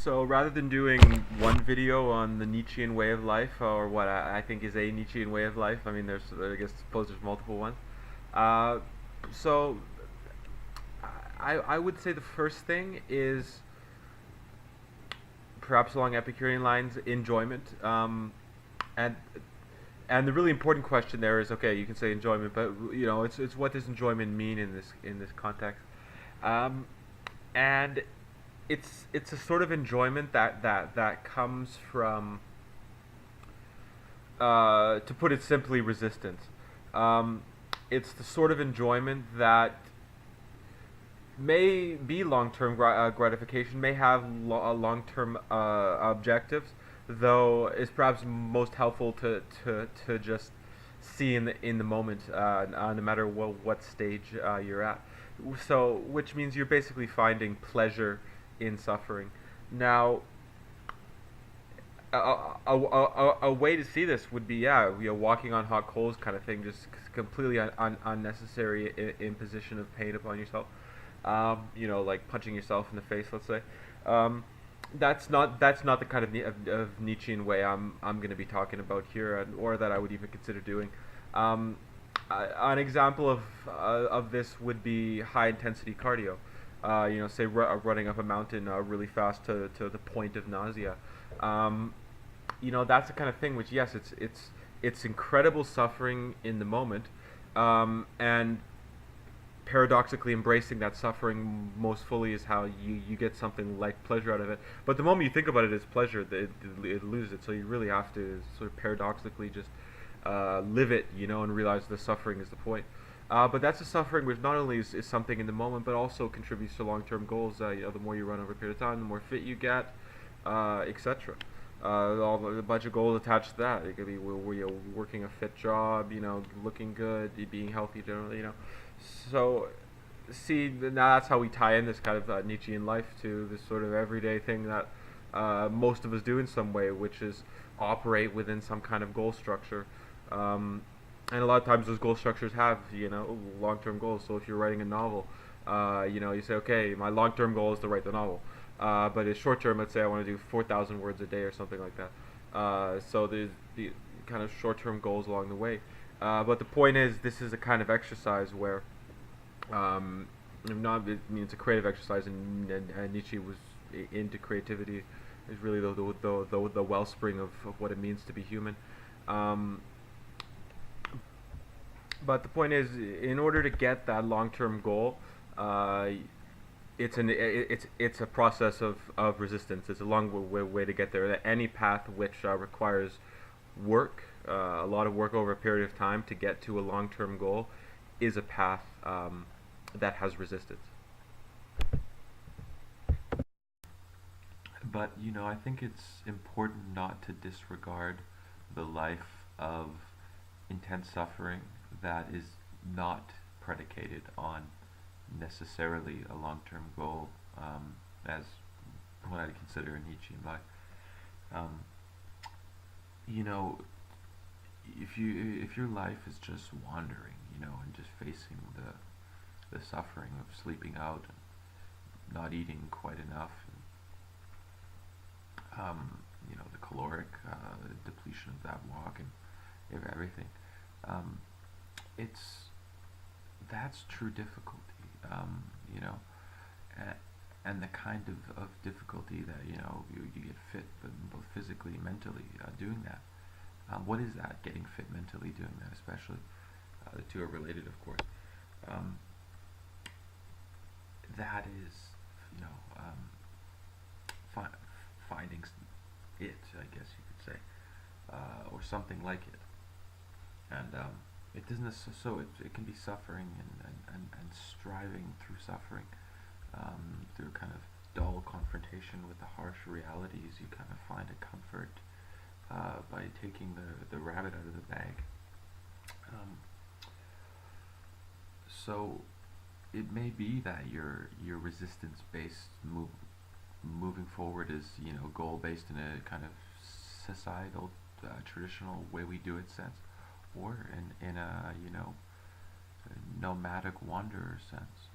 So rather than doing one video on the Nietzschean way of life, or what I think is a Nietzschean way of life, I mean, I guess suppose there's multiple ones. Uh, so I would say the first thing is perhaps along Epicurean lines, enjoyment. And and the really important question there is, okay, you can say enjoyment, but it's what does enjoyment mean in this context? Um, and it's a sort of enjoyment that comes from, to put it simply, resistance. Um, it's the sort of enjoyment that may be long-term gratification, may have long-term objectives, though is perhaps most helpful to just see in the moment, no matter what stage you're at. So, which means you're basically finding pleasure in suffering. Now, a way to see this would be, walking on hot coals kind of thing, just completely unnecessary imposition of pain upon yourself. Like punching yourself in the face, let's say. Um, that's not the kind of Nietzschean way I'm going to be talking about here, or that I would even consider doing. Um, an example of this would be high intensity cardio. Say running up a mountain really fast to the point of nausea. Um, that's the kind of thing which, yes, it's incredible suffering in the moment, and paradoxically embracing that suffering most fully is how you get something like pleasure out of it. But the moment you think about it as pleasure, it loses it. So you really have to sort of paradoxically just live it, and realize the suffering is the point. But that's a suffering which not only is something in the moment, but also contributes to long-term goals. The more you run over a period of time, the more fit you get, etc. A bunch of goals attached to that. It could be working a fit job, looking good, being healthy generally. So, see, now that's how we tie in this kind of Nietzschean life to this sort of everyday thing that most of us do in some way, which is operate within some kind of goal structure. And a lot of times those goal structures have, long-term goals. So if you're writing a novel, you say, okay, my long-term goal is to write the novel. But it's short-term, let's say I want to do 4,000 words a day or something like that. So there's the kind of short-term goals along the way. But the point is, this is a kind of exercise where, it's a creative exercise, and Nietzsche was into creativity. Is really the wellspring of what it means to be human. Um, but the point is, in order to get that long-term goal, it's a process of resistance. It's a long way to get there. Any path which requires work, a lot of work over a period of time to get to a long-term goal, is a path that has resistance. But I think it's important not to disregard the life of intense suffering that is not predicated on necessarily a long-term goal, as what I consider a Nietzschean life. Um, you know, if your life is just wandering, and just facing the suffering of sleeping out and not eating quite enough, and, the caloric depletion of that walk and everything, it's that's true difficulty, you know, and the kind of difficulty that you get fit, but both physically and mentally doing that. What is that? Getting fit mentally doing that, especially. The two are related, of course. Um, that is, finding it, I guess you could say, or something like it. And it doesn't it can be suffering and striving through suffering, through kind of dull confrontation with the harsh realities. You kind of find a comfort by taking the rabbit out of the bag. So it may be that your resistance-based moving forward is goal-based in a kind of societal traditional way we do it sense, or in a nomadic wanderer sense.